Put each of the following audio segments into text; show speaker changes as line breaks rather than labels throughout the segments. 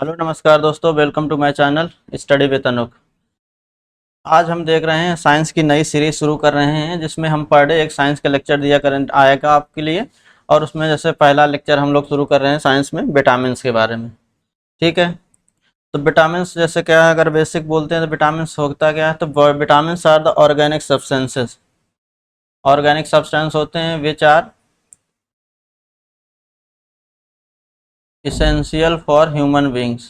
Hello नमस्कार दोस्तों, welcome to my channel study with Anuk. आज हम देख रहे हैं साइंस की नई सीरीज शुरू कर रहे हैं जिसमें हम पर डे एक साइंस का लेक्चर दिया करें आएगा आपके लिए। और उसमें जैसे पहला लेक्चर हम लोग शुरू कर रहे हैं साइंस में विटामिन्स के बारे में। ठीक है, तो विटामिन्स जैसे क्या है, अगर बेसिक बोलते हैं तो विटामिन्स होता क्या है, तो vitamins are the organic substances. Organic substance होते हैं which are essential for human beings.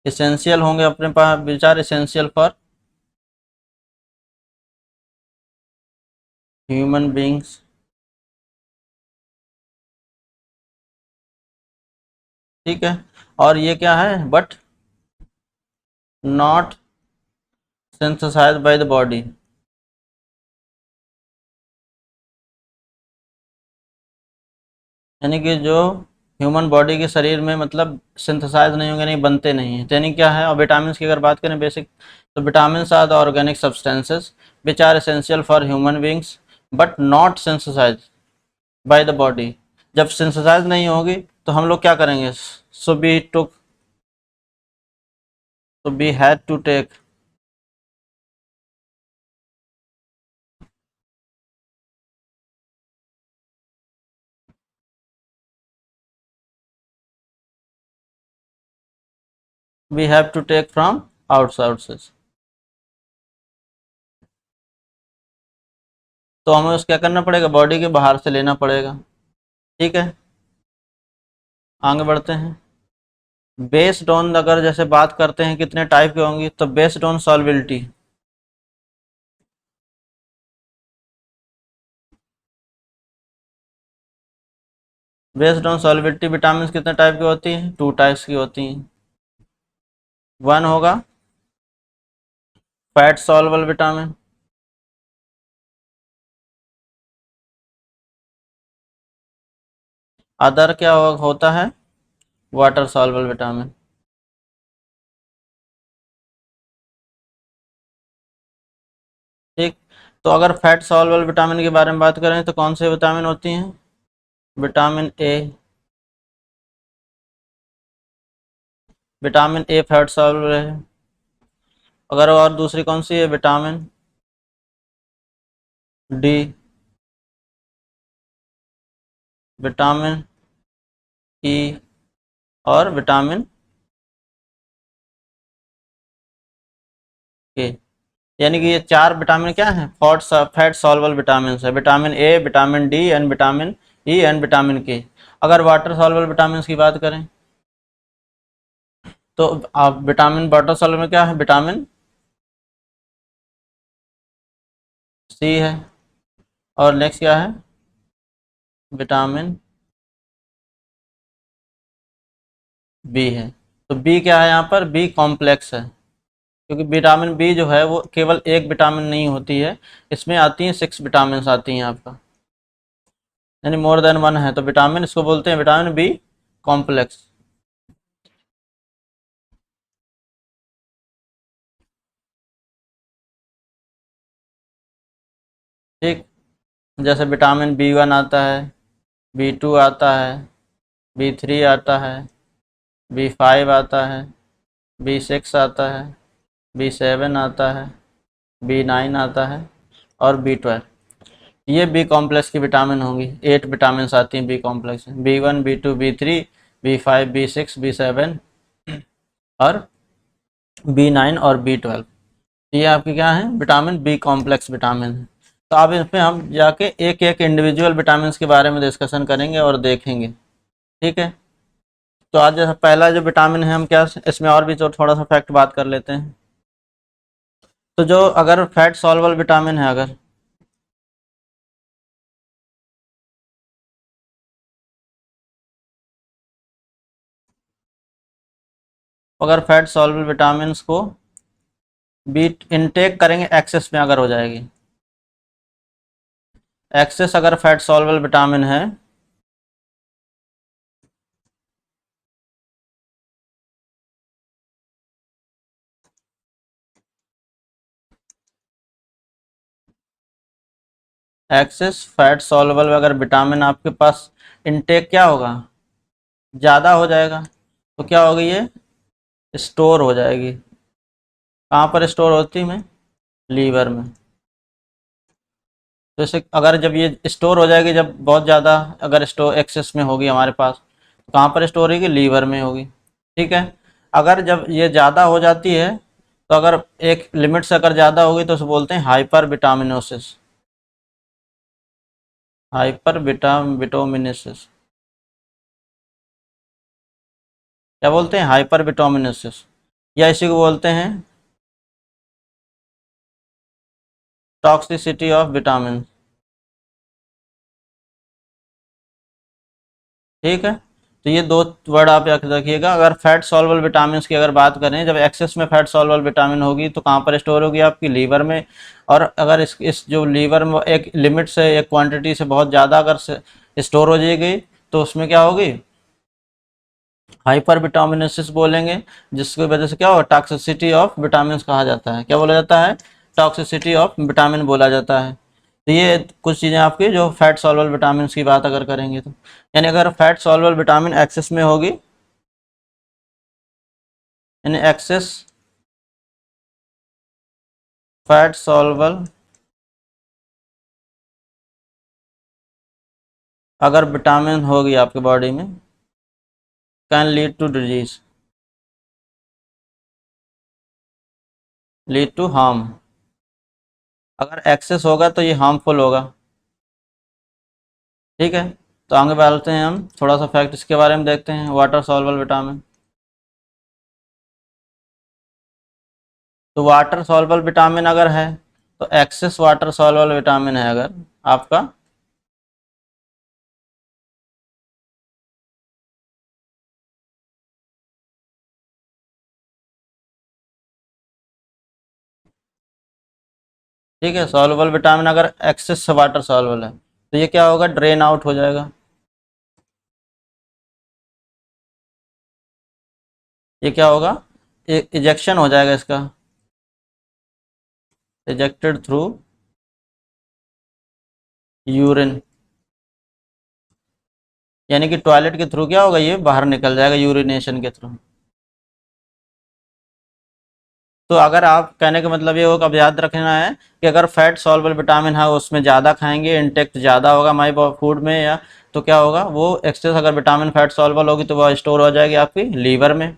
Essential होंगे अपने पास विचार, इसेंशियल फॉर ह्यूमन बींग्स। ठीक है, और ये क्या है, but not synthesized by the body. यानी कि जो ह्यूमन बॉडी के शरीर में मतलब सिंथेसाइज नहीं होंगे, नहीं बनते नहीं हैं, तो यानी क्या है। और विटामिन की अगर बात करें बेसिक, तो vitamin are the organic substances which are essential for human beings but not synthesize by the body. जब सिंथेसाइज नहीं होगी तो हम लोग क्या करेंगे, सो बी टुक, तो we had to take we have to take from outside. तो हमें उस क्या करना पड़ेगा, बॉडी के बाहर से लेना पड़ेगा। ठीक है, आगे बढ़ते हैं। बेस्ड ऑन, अगर जैसे बात करते हैं कितने टाइप की होंगी, तो based on solubility. Based on solubility vitamin कितने टाइप की होती हैं, टू टाइप्स की होती हैं। वन होगा फैट सॉल्युबल विटामिन, अदर क्या होता है, वाटर सॉल्युबल विटामिन। ठीक, तो अगर फैट सॉल्युबल विटामिन के बारे में बात करें तो कौन से विटामिन होती हैं, vitamin A. Vitamin A fat soluble है। अगर और दूसरी कौन सी है, विटामिन डी, विटामिन ई, और विटामिन के। यानी कि ये चार विटामिन क्या है, फैट सॉल्युबल विटामिन है, vitamin A, vitamin D and vitamin E and vitamin के। अगर वाटर सॉल्युबल विटामिन की बात करें तो आप विटामिन वाटर सॉल्युबल में क्या है, विटामिन सी है, और नेक्स्ट क्या है, विटामिन बी है। तो बी क्या है, यहाँ पर बी कॉम्प्लेक्स है, क्योंकि विटामिन बी जो है वो केवल एक विटामिन नहीं होती है, इसमें आती हैं 6 विटामिन आती हैं आपका, यानी मोर देन वन है, तो विटामिन इसको बोलते हैं विटामिन बी कॉम्प्लेक्स। ठीक, जैसे विटामिन बी वन आता है, बी टू आता है, बी थ्री आता है, बी फाइव आता है, बी सिक्स आता है, बी सेवन आता है, बी नाइन आता है, और बी ट्वेल्व। ये बी कॉम्प्लेक्स की विटामिन होंगी, 8 विटामिन आती हैं B complex, B one, B two, B three, B five, B six, B seven, और बी नाइन और बी ट्वेल्व। ये आपके क्या है, विटामिन बी कॉम्प्लेक्स विटामिन है। तो अब इसमें हम जाके एक एक इंडिविजुअल विटामिन के बारे में डिस्कशन करेंगे और देखेंगे। ठीक है, तो आज जैसा पहला जो विटामिन है, हम क्या इसमें और भी जो थोड़ा सा फैक्ट बात कर लेते हैं। तो जो अगर फैट सॉल्युबल विटामिन है, अगर फैट सॉल्युबल विटामिन को भी इनटेक करेंगे, एक्सेस में अगर हो जाएगी, एक्सेस अगर फैट सॉल्युबल विटामिन है, एक्सेस फैट सॉल्युबल अगर विटामिन आपके पास इनटेक क्या होगा, ज़्यादा हो जाएगा तो क्या होगी, ये स्टोर हो जाएगी। कहाँ पर स्टोर होती है? लीवर में। तो इसे अगर जब ये स्टोर हो जाएगी, जब बहुत ज़्यादा अगर स्टोर एक्सेस में होगी हमारे पास, तो कहाँ पर स्टोर होगी? लीवर में होगी। ठीक है। अगर जब ये ज़्यादा हो जाती है, तो अगर एक लिमिट से अगर ज़्यादा होगी तो उसे बोलते हैं हाइपर विटामिनोसिस। हाइपर विटामिनोसिस क्या बोलते हैं? हाइपर विटामिनोसिस, या इसी को बोलते हैं टॉक्सिसिटी ऑफ विटामिन। ठीक है। तो ये दो वर्ड आप याद रखिएगा। अगर फैट सॉल्युबल विटामिन की अगर बात करें, जब एक्सेस में फैट सॉल्युबल विटामिन होगी तो कहाँ पर स्टोर होगी? आपकी लीवर में। और अगर इस जो लीवर में एक लिमिट से, एक क्वांटिटी से बहुत ज़्यादा अगर स्टोर हो जाएगी, तो उसमें क्या होगी? हाइपर विटामिनोसिस बोलेंगे, जिसकी वजह से क्या होगा? टॉक्सिसिटी ऑफ विटामिन कहा जाता है। क्या बोला जाता है? टॉक्सिसिटी ऑफ विटामिन बोला जाता है। तो ये कुछ चीज़ें आपकी जो फैट सॉल्युबल विटामिन की बात अगर करेंगे तो, यानी अगर फैट सॉल्युबल विटामिन एक्सेस में होगी, यानी एक्सेस फैट सॉल्युबल अगर विटामिन होगी आपके बॉडी में, can lead to disease, lead to harm. अगर एक्सेस होगा तो ये हार्मफुल होगा। ठीक है। तो आगे बढ़ते हैं, हम थोड़ा सा फैक्ट इसके बारे में देखते हैं। वाटर सॉल्युबल विटामिन, तो वाटर सॉल्युबल विटामिन अगर है, तो एक्सेस वाटर सॉल्युबल विटामिन है अगर आपका, ठीक है, सॉल्युबल विटामिन अगर एक्सेस से वाटर सॉल्युबल है, तो ये क्या होगा? ड्रेन आउट हो जाएगा। ये क्या होगा? इजेक्शन हो जाएगा इसका, इजेक्टेड थ्रू यूरिन, यानी कि टॉयलेट के थ्रू क्या होगा? ये बाहर निकल जाएगा यूरिनेशन के थ्रू। तो अगर आप कहने का मतलब ये होगा, अब याद रखना है कि अगर फैट सॉल्युबल विटामिन है उसमें ज़्यादा खाएंगे, इंटेक्ट ज़्यादा होगा हमारे फूड में, या तो क्या होगा? वो एक्सेस अगर विटामिन फैट सॉल्युबल होगी तो वो स्टोर हो जाएगी आपकी लीवर में।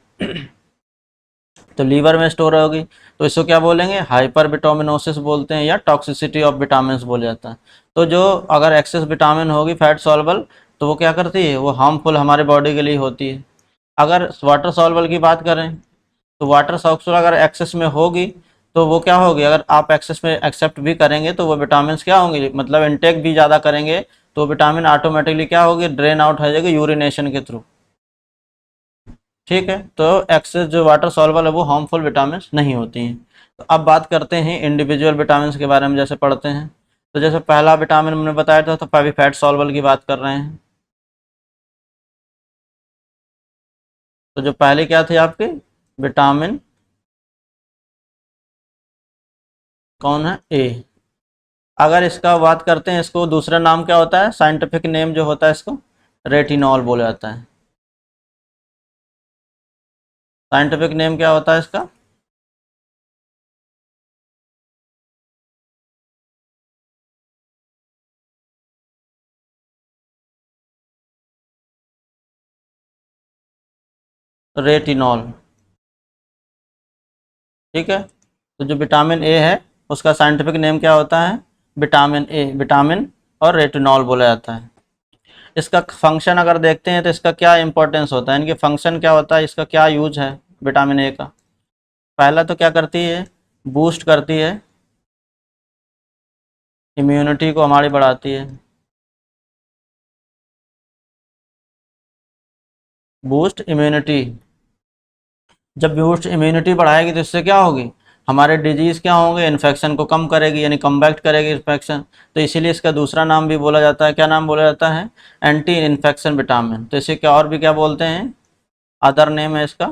तो लीवर में स्टोर होगी, तो इसको क्या बोलेंगे? हाइपर विटामिनोसिस बोलते हैं, या टॉक्सिसिटी ऑफ विटामिन बोला जाता है। तो जो अगर एक्सेस विटामिन होगी फैट सॉल्युबल, तो वो क्या करती है? वो हार्मफुल हमारे बॉडी के लिए होती है। अगर वाटर सॉल्युबल की बात करें, तो वाटर सॉल्युबल अगर एक्सेस में होगी, तो वो क्या होगी? अगर आप एक्सेस में एक्सेप्ट भी करेंगे तो वो विटामिन क्या होंगे, मतलब इनटेक भी ज़्यादा करेंगे, तो विटामिन ऑटोमेटिकली क्या होगी? ड्रेन आउट हो जाएगी यूरिनेशन के थ्रू। ठीक है। तो एक्सेस जो वाटर सॉल्युबल है वो हार्मफुल विटामिन नहीं होती हैं। तो अब बात करते हैं इंडिविजुअल विटामिन के बारे में, जैसे पढ़ते हैं। तो जैसे पहला विटामिन हमने बताया था, तो अभी फैट सॉल्युबल की बात कर रहे हैं। तो जो पहले क्या थे आपके विटामिन, कौन है? ए। अगर इसका बात करते हैं, इसको दूसरा नाम क्या होता है? साइंटिफिक नेम जो होता है इसको रेटिनॉल बोला जाता है। साइंटिफिक नेम क्या होता है इसका? रेटिनॉल। ठीक है। तो जो विटामिन ए है उसका साइंटिफिक नेम क्या होता है? विटामिन ए, विटामिन और रेटिनॉल बोला जाता है। इसका फंक्शन अगर देखते हैं तो इसका क्या इंपॉर्टेंस होता है, इनके फंक्शन क्या होता है, इसका क्या यूज है विटामिन ए का? पहला तो क्या करती है? बूस्ट करती है, इम्यूनिटी को हमारी बढ़ाती है। बूस्ट इम्यूनिटी, जब बूस्ट इम्यूनिटी बढ़ाएगी तो इससे क्या होगी? हमारे डिजीज़ क्या होंगे? इन्फेक्शन को कम करेगी, यानी कम्बैक्ट करेगी इन्फेक्शन। तो इसीलिए इसका दूसरा नाम भी बोला जाता है, क्या नाम बोला जाता है? Anti infection vitamin. तो इसे क्या और भी क्या बोलते हैं? अदर नेम है इसका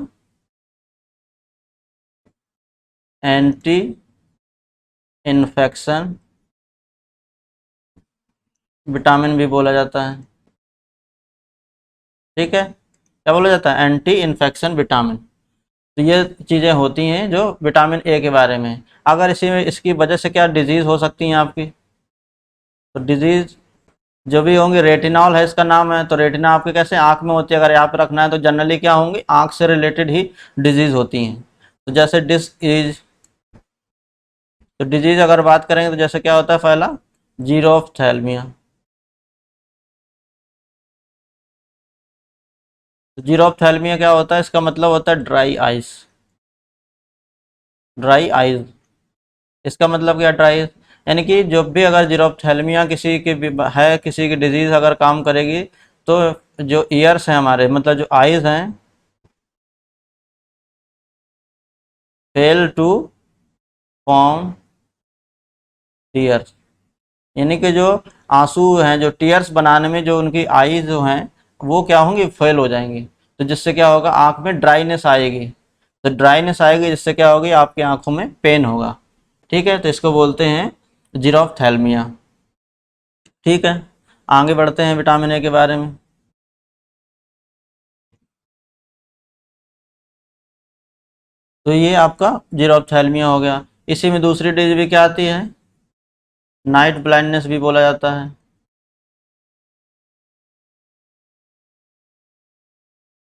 एंटी इन्फेक्शन विटामिन भी बोला जाता है। ठीक है। क्या बोला जाता है, एंटी इन्फेक्शन विटामिन। तो ये चीज़ें होती हैं जो विटामिन ए के बारे में। अगर इसी में इसकी वजह से क्या डिजीज़ हो सकती हैं आपकी, तो डिजीज़ जो भी होंगी, रेटिनॉल है इसका नाम है, तो रेटिना आपके कैसे आँख में होती है, अगर यहाँ पे रखना है तो जनरली क्या होंगी, आँख से रिलेटेड ही डिजीज़ होती हैं। तो जैसे डिसईज, तो डिजीज़ अगर बात करेंगे तो जैसे क्या होता है, पहला जीरोफ्थैल्मिया। तो जीरोफ्थैल्मिया क्या होता है, इसका मतलब होता है ड्राई आइज, ड्राई आइज। इसका मतलब क्या, ड्राई, यानी कि जब भी अगर जीरोफ्थैल्मिया किसी की है, किसी की डिजीज़ अगर काम करेगी, तो जो ईयर्स हैं हमारे, मतलब जो आइज़ हैं, फेल टू फॉर्म टीयर्स, यानी कि जो आंसू हैं, जो टीयर्स बनाने में जो उनकी आईज जो हैं, वो क्या होंगी, फेल हो जाएंगी। तो जिससे क्या होगा, आंख में ड्राइनेस आएगी। तो ड्राइनेस आएगी जिससे क्या होगी, आपकी आंखों में पेन होगा। ठीक है, तो इसको बोलते हैं जीरोफ्थैल्मिया। ठीक है, आगे बढ़ते हैं विटामिन ए के बारे में। तो ये आपका जीरोफ्थैल्मिया हो गया। इसी में दूसरी डिजीज भी क्या आती है, नाइट ब्लाइंडनेस भी बोला जाता है।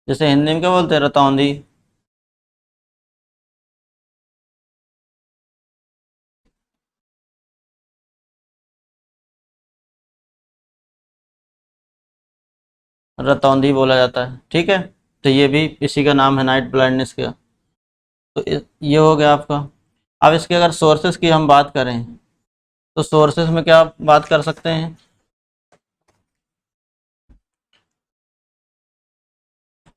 जैसे हिंदी में क्या बोलते हैं, रतौंधी। रतौंधी बोला जाता है। ठीक है, तो ये भी इसी का नाम है, नाइट ब्लाइंडनेस का। तो ये हो गया आपका। अब इसके अगर सोर्सेज की हम बात करें, तो सोर्सेज में क्या बात कर सकते हैं,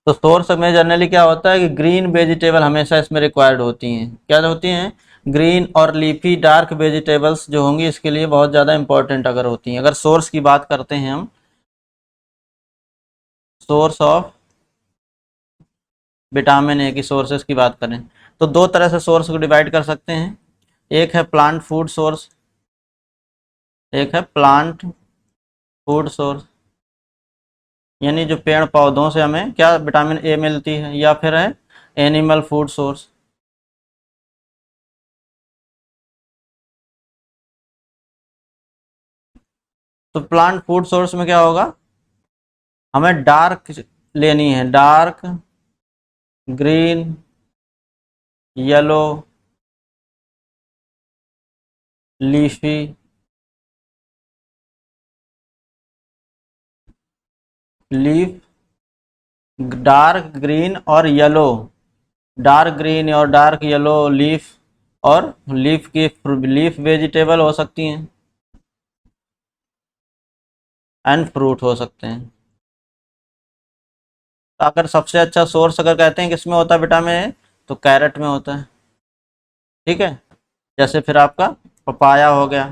तो सोर्स में जनरली क्या होता है कि ग्रीन वेजिटेबल हमेशा इसमें रिक्वायर्ड होती हैं। क्या होती हैं, ग्रीन और लीफी डार्क वेजिटेबल्स जो होंगी इसके लिए बहुत ज़्यादा इंपॉर्टेंट अगर होती हैं। अगर सोर्स की बात करते हैं हम, सोर्स ऑफ विटामिन ए की सोर्सेज की बात करें, तो दो तरह से सोर्स को डिवाइड कर सकते हैं। एक है प्लांट फूड सोर्स, एक है प्लांट फूड सोर्स, यानी जो पेड़ पौधों से हमें क्या विटामिन ए मिलती है, या फिर है एनिमल फूड सोर्स। तो प्लांट फूड सोर्स में क्या होगा, हमें डार्क लेनी है, dark green, yellow, leafy, leaf, dark green और येलो, डार्क ग्रीन और डार्क येलो लीफ, और लीफ की लीफ वेजिटेबल हो सकती हैं, एंड फ्रूट हो सकते हैं। तो अगर सबसे अच्छा सोर्स अगर कहते हैं किसमें होता है विटामिन ए, तो कैरेट में होता है। ठीक है, जैसे फिर आपका पपाया हो गया,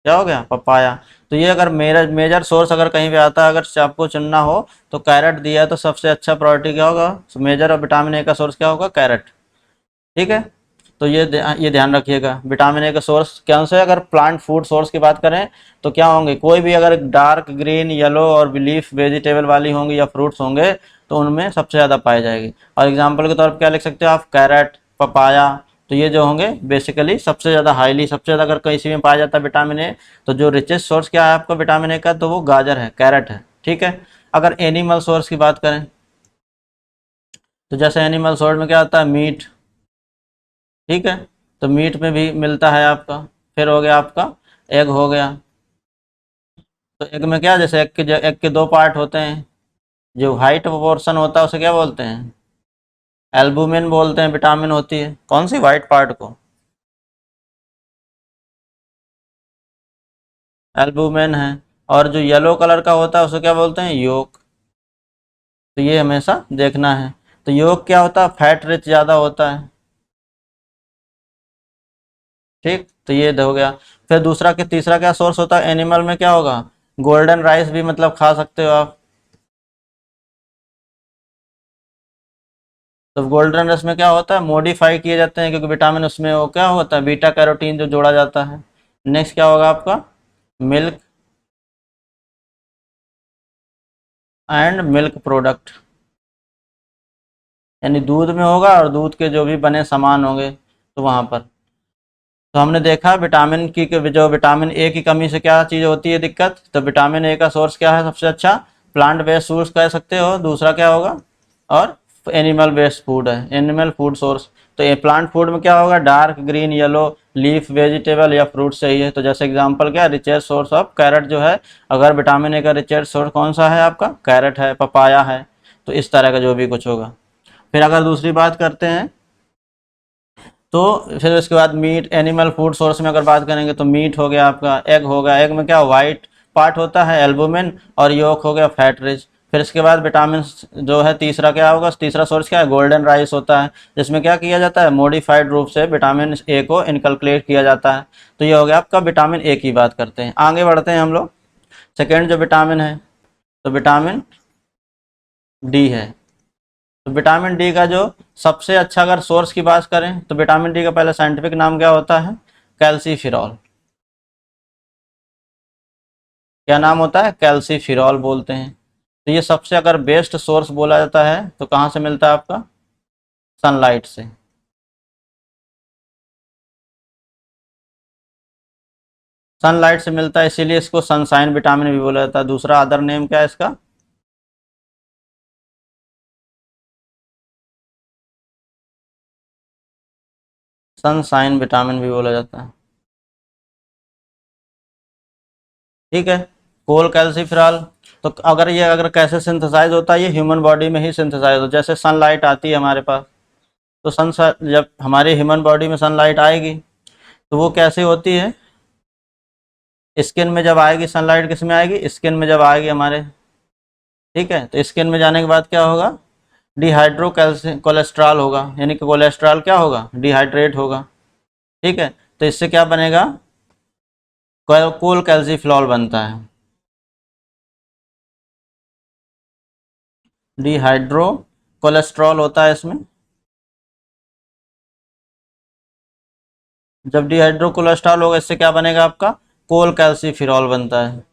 क्या हो गया, पपाया। तो ये अगर मेजर मेजर सोर्स अगर कहीं पे आता है, अगर आपको चुनना हो, तो कैरेट दिया है तो सबसे अच्छा प्रायोरिटी क्या होगा, मेजर और विटामिन ए का सोर्स क्या होगा, कैरेट। ठीक है, तो ये ध्यान रखिएगा, विटामिन ए का सोर्स कौन से, अगर प्लांट फूड सोर्स की बात करें तो क्या होंगे, कोई भी अगर डार्क ग्रीन, येलो और लीफ वेजिटेबल वाली होंगी या फ्रूट्स होंगे, तो उनमें सबसे ज़्यादा पाई जाएगी। और एग्जाम्पल के तौर पर क्या लिख सकते हो आप, कैरेट, पपाया। तो ये जो होंगे बेसिकली सबसे ज़्यादा हाईली, सबसे ज़्यादा अगर किसी में पाया जाता है विटामिन ए, तो जो रिचेस्ट सोर्स क्या है आपका विटामिन ए का, तो वो गाजर है, कैरेट है। ठीक है, अगर एनिमल सोर्स की बात करें, तो जैसे एनिमल सोर्स में क्या आता है, मीट। ठीक है, तो मीट में भी मिलता है आपका। फिर हो गया आपका एग हो गया। तो एग में क्या, जैसे एग के दो पार्ट होते हैं, जो वाइट पोर्शन होता है उसे क्या बोलते हैं, एल्बुमिन बोलते हैं, विटामिन होती है कौन सी, वाइट पार्ट को, एल्बुमिन है। और जो येलो कलर का होता है उसे क्या बोलते हैं, योक। तो ये हमेशा देखना है। तो योक क्या होता है, फैट रिच ज़्यादा होता है। ठीक, तो ये हो गया। फिर दूसरा के तीसरा क्या सोर्स होता है, एनिमल में क्या होगा, गोल्डन राइस भी मतलब खा सकते हो आप। तो गोल्डन राइस में क्या होता है, मॉडिफाई किए जाते हैं, क्योंकि विटामिन उसमें वो क्या होता है, बीटा कैरोटीन जो जोड़ा जाता है। नेक्स्ट क्या होगा आपका, मिल्क, एंड मिल्क प्रोडक्ट, यानी दूध में होगा और दूध के जो भी बने सामान होंगे तो वहाँ पर। तो हमने देखा विटामिन की जो विटामिन ए की कमी से क्या चीज़ होती है दिक्कत, तो विटामिन ए का सोर्स क्या है सबसे अच्छा, प्लांट बेस्ड सोर्स कह सकते हो, दूसरा क्या होगा, और एनिमल बेस्ड फूड है, एनिमल फूड सोर्स। तो ये प्लांट फूड में क्या होगा, dark green yellow leaf vegetable या फ्रूट चाहिए। तो जैसे एग्जांपल क्या, रिचेस्ट सोर्स ऑफ कैरेट जो है, अगर विटामिन ए का रिचेस्ट सोर्स कौन सा है आपका, कैरेट है, पपाया है। तो इस तरह का जो भी कुछ होगा। फिर अगर दूसरी बात करते हैं तो फिर उसके बाद मीट, एनिमल फूड सोर्स में अगर बात करेंगे तो मीट हो गया आपका, एग हो गया, एग में क्या वाइट पार्ट होता है एल्बुमिन, और योक हो गया फैट रिच। फिर इसके बाद विटामिन जो है तीसरा क्या होगा, तीसरा सोर्स क्या है, गोल्डन राइस होता है, जिसमें क्या किया जाता है, मॉडिफाइड रूप से विटामिन ए को इनकलकुलेट किया जाता है। तो ये हो गया आपका विटामिन ए की बात करते हैं। आगे बढ़ते हैं हम लोग, सेकेंड जो विटामिन है तो विटामिन डी है। तो विटामिन डी का जो सबसे अच्छा अगर सोर्स की बात करें तो विटामिन डी का पहले साइंटिफिक नाम क्या होता है, कैल्सीफिरॉल। क्या नाम होता है, कैल्सीफिरॉल बोलते हैं। तो ये सबसे अगर बेस्ट सोर्स बोला जाता है तो कहाँ से मिलता है आपका, सनलाइट से। सनलाइट से मिलता है, इसीलिए इसको सनसाइन विटामिन भी बोला जाता है। दूसरा अदर नेम क्या है इसका, सनसाइन विटामिन भी बोला जाता है। ठीक है, कोल कैल्सीफिरॉल। तो अगर कैसे सिंथेसाइज होता है, ये ह्यूमन बॉडी में ही सिंथेसाइज होता है। जैसे सनलाइट आती है हमारे पास, तो जब हमारी ह्यूमन बॉडी में सनलाइट आएगी तो वो कैसे होती है, स्किन में जब आएगी सनलाइट, किस में आएगी, स्किन में जब आएगी हमारे। ठीक है, तो स्किन में जाने के बाद क्या होगा, डिहाइड्रो कोलेस्ट्रॉल होगा, यानी कि कोलेस्ट्रॉल क्या होगा, डिहाइड्रेट होगा। ठीक है, तो इससे क्या बनेगा, कोल कैल्सीफिलॉल बनता है। डिहाइड्रो कोलेस्ट्रॉल होता है इसमें। जब डिहाइड्रो कोलेस्ट्रॉल होगा, इससे क्या बनेगा आपका, कोल कैल्सीफिरॉल बनता है।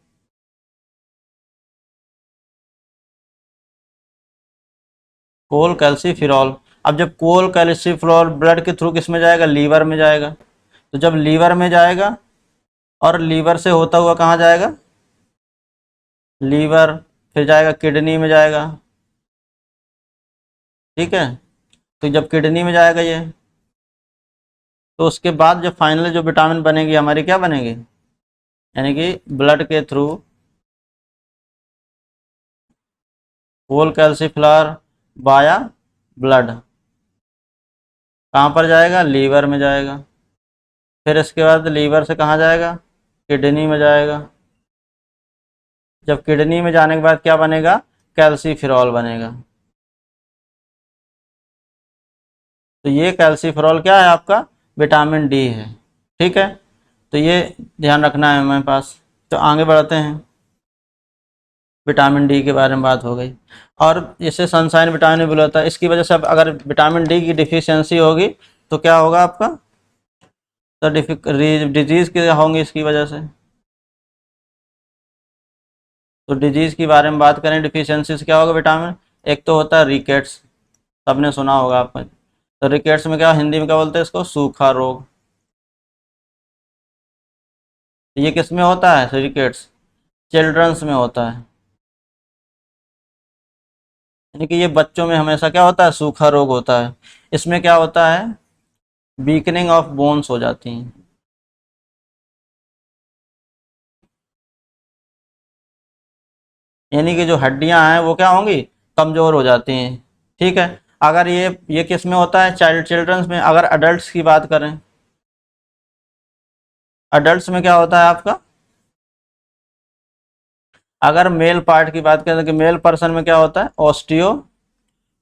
कोल कैल्सीफिरॉल। अब जब कोल कैल्सीफिरॉल ब्लड के थ्रू किस में जाएगा, लीवर में जाएगा। तो जब लीवर में जाएगा और लीवर से होता हुआ कहाँ जाएगा, लीवर, फिर जाएगा किडनी में जाएगा। ठीक है, तो जब किडनी में जाएगा ये, तो उसके बाद जो फाइनल जो विटामिन बनेगी हमारी, क्या बनेगी, यानी कि ब्लड के थ्रू कोल कैल्सीफिलर बाया ब्लड कहाँ पर जाएगा, लीवर में जाएगा। फिर इसके बाद लीवर से कहाँ जाएगा, किडनी में जाएगा। जब किडनी में जाने के बाद क्या बनेगा, कैल्सीफिरॉल बनेगा। तो ये कैल्सीफिरॉल क्या है आपका, विटामिन डी है। ठीक है, तो ये ध्यान रखना है हमारे पास। तो आगे बढ़ते हैं, विटामिन डी के बारे में बात हो गई। और इसे सनसाइन विटामिन भी बोला जाता है। इसकी वजह से अब अगर विटामिन डी की डिफिशियंसी होगी तो क्या होगा आपका, तो डिजीज़ क्या होंगी इसकी वजह से। तो डिजीज़ के बारे में बात करें, डिफिशियंसी से क्या होगा विटामिन, एक तो होता है रिकेट्स, सबने सुना होगा आपने। तो रिकेट्स में क्या, हिंदी में क्या बोलते हैं इसको, सूखा रोग। ये किस में होता है रिकेट्स, चिल्ड्रंस में होता है, यानी कि ये बच्चों में हमेशा क्या होता है, सूखा रोग होता है। इसमें क्या होता है, वीकनिंग ऑफ बोन्स हो जाती हैं। यानी कि जो हड्डियां हैं वो क्या होंगी, कमज़ोर हो जाती हैं। ठीक है, अगर ये किस में होता है, चिल्ड्रंस में। अगर अडल्ट की बात करें, अडल्ट में क्या होता है आपका, अगर मेल पार्ट की बात करें कि मेल पर्सन में क्या होता है, ऑस्टियो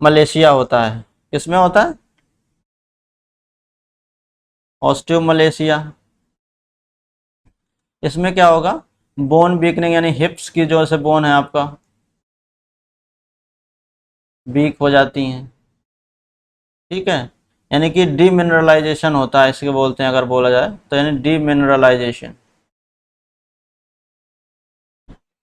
मलेशिया होता है। किसमें होता है, ऑस्टियो मलेशिया। इसमें क्या होगा, बोन वीकनिंग, यानी हिप्स की जो से बोन है आपका वीक हो जाती हैं। ठीक है, यानी कि डीमिनरलाइजेशन होता है, इसके बोलते हैं अगर बोला जाए तो, यानी डीमिनरलाइजेशन।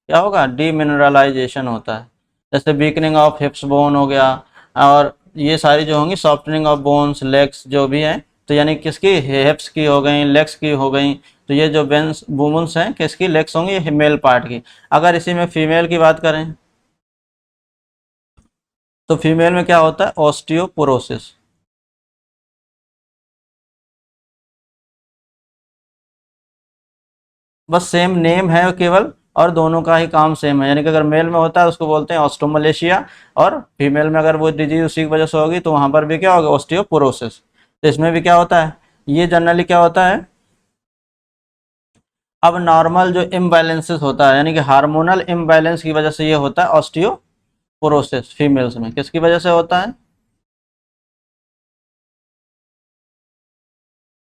क्या होगा, डीमिनरलाइजेशन होता है। जैसे वीकनिंग ऑफ हिप्स बोन हो गया, और ये सारी जो होंगी सॉफ्टनिंग ऑफ बोन्स, लेग्स जो भी हैं, तो यानी किसकी, हिप्स की हो गई, लेग्स की हो गई, तो ये जो बेन्स वुमेन्स हैं किसकी, लेग्स होंगी, ये मेल पार्ट की। अगर इसी में फीमेल की बात करें तो फीमेल में क्या होता है, ऑस्टियोपोरोसिस। बस सेम नेम है केवल, और दोनों का ही काम सेम है, यानी कि अगर मेल में होता है उसको बोलते हैं ऑस्टोमलेशिया, और फीमेल में अगर वो डिजीज उसी की वजह से होगी तो वहां पर भी क्या होगा, ऑस्टियोपोरोसिस। तो इसमें भी क्या होता है, ये जनरली क्या होता है, अब नॉर्मल जो इम्बैलेंसेस होता है, यानी कि हार्मोनल इम्बैलेंस की वजह से ये होता है ऑस्टियोपोरोसिस, फीमेल्स में किसकी वजह से होता है,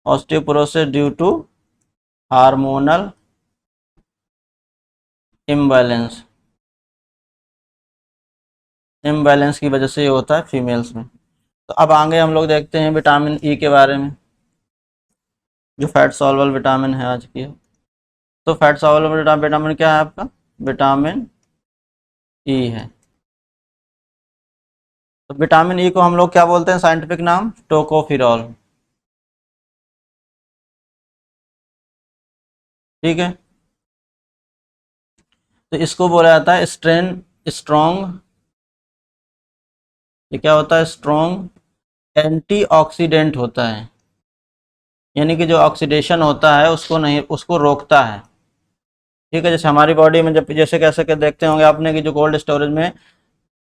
osteoporosis due to hormonal imbalance, imbalance की वजह से ये होता है फीमेल्स में। तो अब आगे हम लोग देखते हैं विटामिन ई के बारे में, जो फैट सॉल्युबल विटामिन है आज की। तो फैट सॉल्युबल विटामिन क्या है आपका, विटामिन ई है। तो विटामिन ई को हम लोग क्या बोलते हैं, साइंटिफिक नाम टोकोफिरॉल, ठीक है। तो इसको बोला जाता है स्ट्रॉन्ग, ये क्या होता है, स्ट्रॉन्ग एंटीऑक्सीडेंट होता है, यानी कि जो ऑक्सीडेशन होता है उसको नहीं, उसको रोकता है, ठीक है। जैसे हमारी बॉडी में जब, जैसे कैसे के देखते होंगे आपने कि जो कोल्ड स्टोरेज में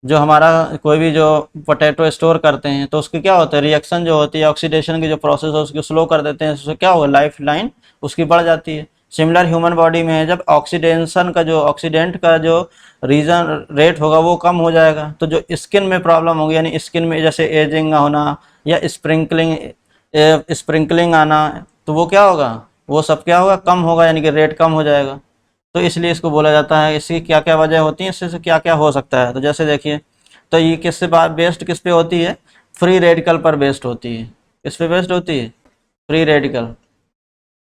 जो हमारा कोई भी जो पोटैटो स्टोर करते हैं तो उसकी क्या होता है, रिएक्शन जो होती है, ऑक्सीडेशन की जो प्रोसेस है उसको स्लो कर देते हैं, उससे क्या होगा, लाइफ लाइन उसकी बढ़ जाती है। सिमिलर ह्यूमन बॉडी में है, जब ऑक्सीडेशन का जो, ऑक्सीडेंट का जो रीजन रेट होगा वो कम हो जाएगा, तो जो स्किन में प्रॉब्लम होगी, यानी स्किन में जैसे एजिंग होना या स्प्रिंकलिंग आना, तो वो क्या होगा, वो सब क्या होगा, कम होगा, यानी कि रेट कम हो जाएगा। तो इसलिए इसको बोला जाता है, इसकी क्या क्या वजह होती है, इससे क्या क्या हो सकता है। तो जैसे देखिए, तो ये किससे बेस्ड, किस पे होती है, फ्री रेडिकल पर बेस्ड होती है। किस पे बेस्ड होती है, फ्री रेडिकल।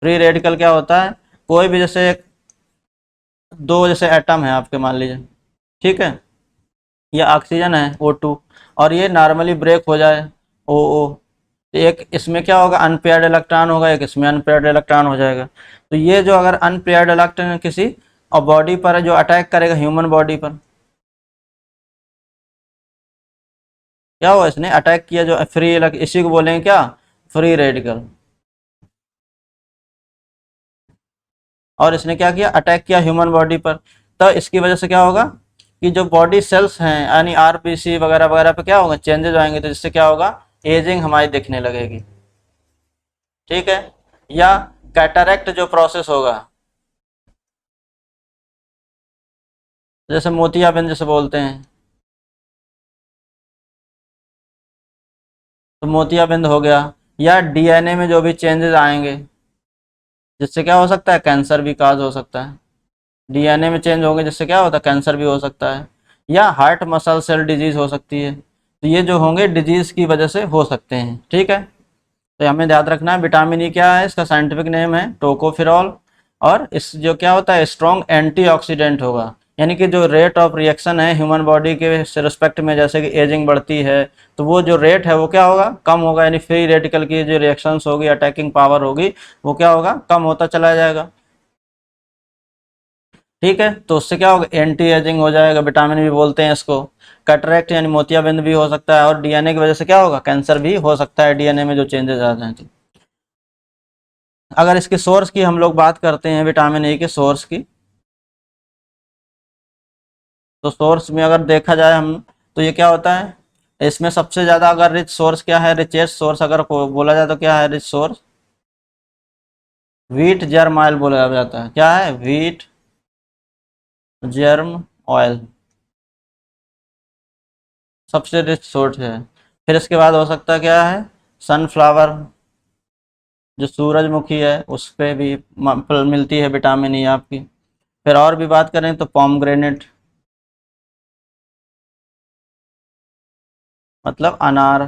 फ्री रेडिकल क्या होता है, कोई भी जैसे दो जैसे एटम है आपके, मान लीजिए, ठीक है, ये ऑक्सीजन है O2, और ये नॉर्मली ब्रेक हो जाए OO, तो एक इसमें क्या होगा, अनपेयर्ड इलेक्ट्रॉन होगा, एक इसमें अनपेयर्ड इलेक्ट्रॉन हो जाएगा। तो ये जो अगर अनपेयर्ड इलेक्ट्रॉन किसी और बॉडी पर जो अटैक करेगा, ह्यूमन बॉडी पर, क्या हुआ, इसने अटैक किया जो फ्री, इसी को बोलेंगे क्या, फ्री रेडिकल। और इसने क्या किया, अटैक किया ह्यूमन बॉडी पर, तो इसकी वजह से क्या होगा कि जो बॉडी सेल्स हैं, यानी आरबीसी वगैरह वगैरह पे क्या होगा, चेंजेस आएंगे, तो जिससे क्या होगा, एजिंग हमारी दिखने लगेगी, ठीक है। या कैटरैक्ट जो प्रोसेस होगा, जैसे मोतियाबिंद जैसे बोलते हैं, तो मोतियाबिंद हो गया। या डीएनए में जो भी चेंजेस आएंगे, जिससे क्या हो सकता है, कैंसर भी काज हो सकता है। डीएनए में चेंज होंगे जिससे क्या होता है, कैंसर भी हो सकता है। या हार्ट मसल सेल डिजीज हो सकती है। तो ये जो होंगे डिजीज की वजह से हो सकते हैं, ठीक है। तो हमें याद रखना है, विटामिन ई क्या है, इसका साइंटिफिक नेम है टोकोफिरॉल, और इस जो क्या होता है, स्ट्रॉन्ग एंटीऑक्सीडेंट होगा, यानी कि जो रेट ऑफ रिएक्शन है ह्यूमन बॉडी के रिस्पेक्ट में, जैसे कि एजिंग बढ़ती है, तो वो जो रेट है वो क्या होगा, कम होगा, यानी फ्री रेडिकल की जो रिएक्शंस होगी, अटैकिंग पावर होगी, वो क्या होगा, कम होता चला जाएगा, ठीक है। तो उससे क्या होगा, एंटी एजिंग हो जाएगा, विटामिन भी बोलते हैं इसको। कैटरेक्ट यानी मोतियाबिंद भी हो सकता है, और डीएनए की वजह से क्या होगा, कैंसर भी हो सकता है, डीएनए में जो चेंजेस आ जाए तो। अगर इसके सोर्स की हम लोग बात करते हैं, विटामिन ए के सोर्स की, तो सोर्स में अगर देखा जाए हम, तो ये क्या होता है, इसमें सबसे ज़्यादा अगर रिच सोर्स क्या है, रिचेस्ट सोर्स अगर बोला जाए तो क्या है rich source, wheat germ oil बोला जाता है। क्या है, व्हीट जर्म ऑयल सबसे रिच सोर्स है। फिर इसके बाद हो सकता है क्या है, सनफ्लावर, जो सूरजमुखी है उस पे भी मिलती है विटामिन ई आपकी। फिर और भी बात करें तो पॉमग्रेनेट, मतलब अनार,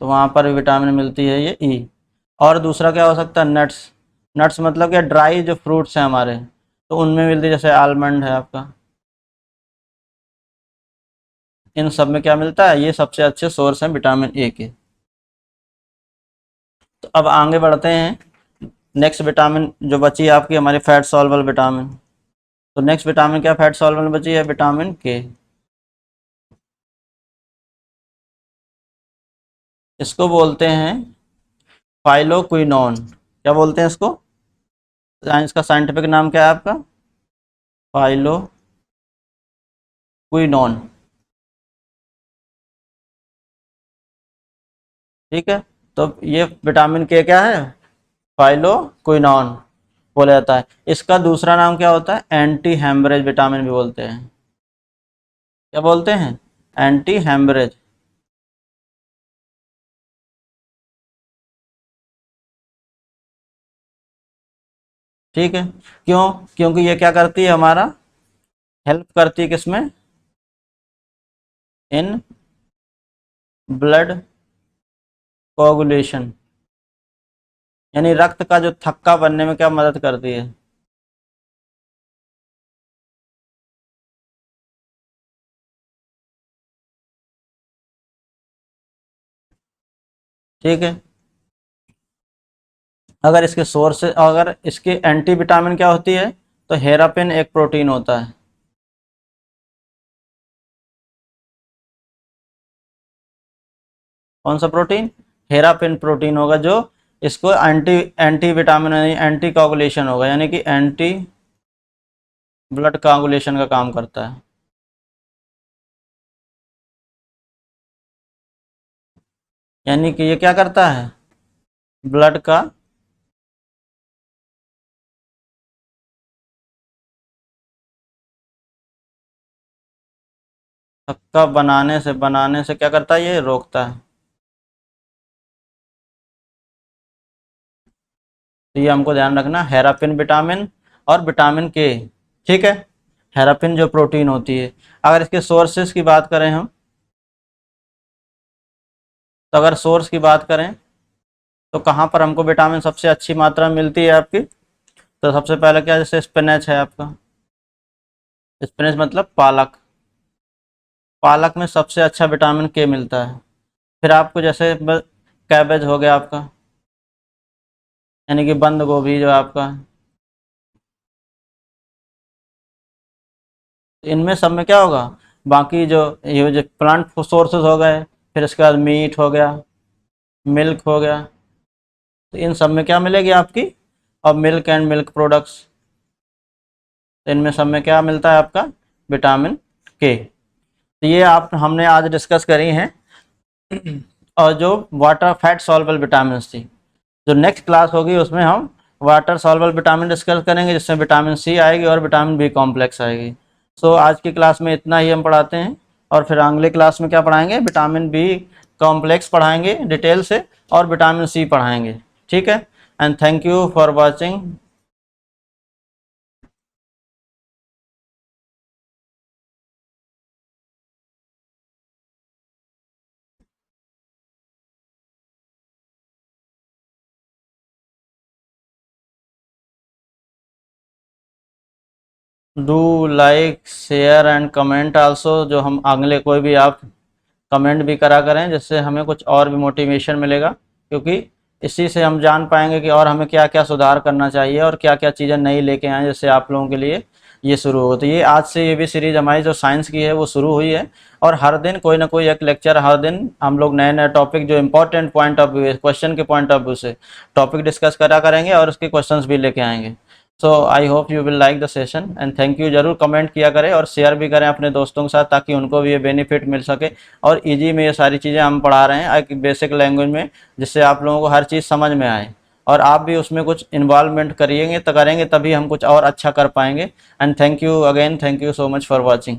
तो वहाँ पर भी विटामिन मिलती है ये ई। और दूसरा क्या हो सकता है, नट्स, नट्स मतलब क्या, ड्राई जो फ्रूट्स हैं हमारे, तो उनमें मिलती है, जैसे आलमंड है आपका, इन सब में क्या मिलता है, ये सबसे अच्छे सोर्स हैं विटामिन ए के। तो अब आगे बढ़ते हैं। नेक्स्ट विटामिन जो बची है आपकी हमारी फैट सॉल्युबल विटामिन। तो नेक्स्ट विटामिन क्या फैट सॉल्युबल बची है, विटामिन के। इसको बोलते हैं फाइलोक्विनोन। क्या बोलते हैं इसको, इसका साइंटिफिक नाम क्या है आपका, फाइलोक्विनोन। ठीक है, तो ये विटामिन के क्या है, फाइलोक्विनोन बोला जाता है। इसका दूसरा नाम क्या होता है, एंटी हेमरेज विटामिन भी बोलते हैं। क्या बोलते हैं, एंटी हेमरेज। ठीक है, क्यों, क्योंकि ये क्या करती है, हमारा हेल्प करती है किसमें, इन ब्लड कोगुलेशन, यानी रक्त का जो थक्का बनने में क्या मदद करती है। ठीक है, अगर इसके सोर्स, अगर इसके एंटी विटामिन क्या होती है, तो हेरापिन एक प्रोटीन होता है। कौन सा प्रोटीन, हेरापिन प्रोटीन होगा, जो इसको एंटी एंटी विटामिन यानी एंटी कोगुलेशन होगा, यानी कि एंटी ब्लड कोगुलेशन का काम करता है। यानी कि ये क्या करता है, ब्लड का थक्का बनाने से क्या करता है, ये रोकता है। तो ये हमको ध्यान रखना, हेरापिन विटामिन और विटामिन के। ठीक है, हेरापिन जो प्रोटीन होती है। अगर इसके सोर्सेज की बात करें हम, तो अगर सोर्स की बात करें तो कहाँ पर हमको विटामिन सबसे अच्छी मात्रा में मिलती है आपकी, तो सबसे पहले क्या, जैसे स्पिनच है आपका, स्पिनच मतलब पालक, पालक में सबसे अच्छा विटामिन के मिलता है। फिर आपको जैसे कैबेज हो गया आपका, यानी कि बंद गोभी जो आपका, इनमें सब में क्या होगा, बाकी जो ये जो प्लांट सोर्सेज हो गए, फिर इसके बाद मीट हो गया, मिल्क हो गया, तो इन सब में क्या मिलेगी आपकी, और मिल्क एंड मिल्क प्रोडक्ट्स, तो इनमें सब में क्या मिलता है आपका, विटामिन के। तो ये आप हमने आज डिस्कस करी हैं। और जो वाटर फैट सॉल्युबल विटामिन थी, जो नेक्स्ट क्लास होगी उसमें हम वाटर सॉल्युबल विटामिन डिस्कस करेंगे, जिसमें विटामिन सी आएगी और विटामिन बी कॉम्प्लेक्स आएगी। सो आज की क्लास में इतना ही हम पढ़ाते हैं, और फिर अगले क्लास में क्या पढ़ाएंगे, विटामिन बी कॉम्प्लेक्स पढ़ाएंगे डिटेल से, और विटामिन सी पढ़ाएंगे। ठीक है, and thank you for watching. Do like share and comment also, जो हम अगले कोई भी आप कमेंट भी करा करें, जिससे हमें कुछ और भी मोटिवेशन मिलेगा, क्योंकि इसी से हम जान पाएंगे कि और हमें क्या क्या सुधार करना चाहिए और क्या क्या चीज़ें नई लेके आएँ, जिससे आप लोगों के लिए ये शुरू हो। तो ये आज से ये भी सीरीज़ हमारी जो साइंस की है वो शुरू हुई है, और हर दिन कोई ना कोई एक लेक्चर, हर दिन हम लोग नए नए टॉपिक जो इंपॉर्टेंट पॉइंट ऑफ व्यू है, क्वेश्चन के पॉइंट ऑफ व्यू से टॉपिक डिस्कस करा करेंगे, और उसके क्वेश्चंस भी लेके आएंगे। So I hope you will like the session and thank you. जरूर कमेंट किया करें और शेयर भी करें अपने दोस्तों के साथ, ताकि उनको भी ये बेनिफिट मिल सके। और इजी में ये सारी चीज़ें हम पढ़ा रहे हैं एक बेसिक लैंग्वेज में, जिससे आप लोगों को हर चीज़ समझ में आए, और आप भी उसमें कुछ इन्वॉल्वमेंट करिएंगे तो करेंगे, तभी हम कुछ और अच्छा कर पाएंगे। And thank you again, thank you so much for watching.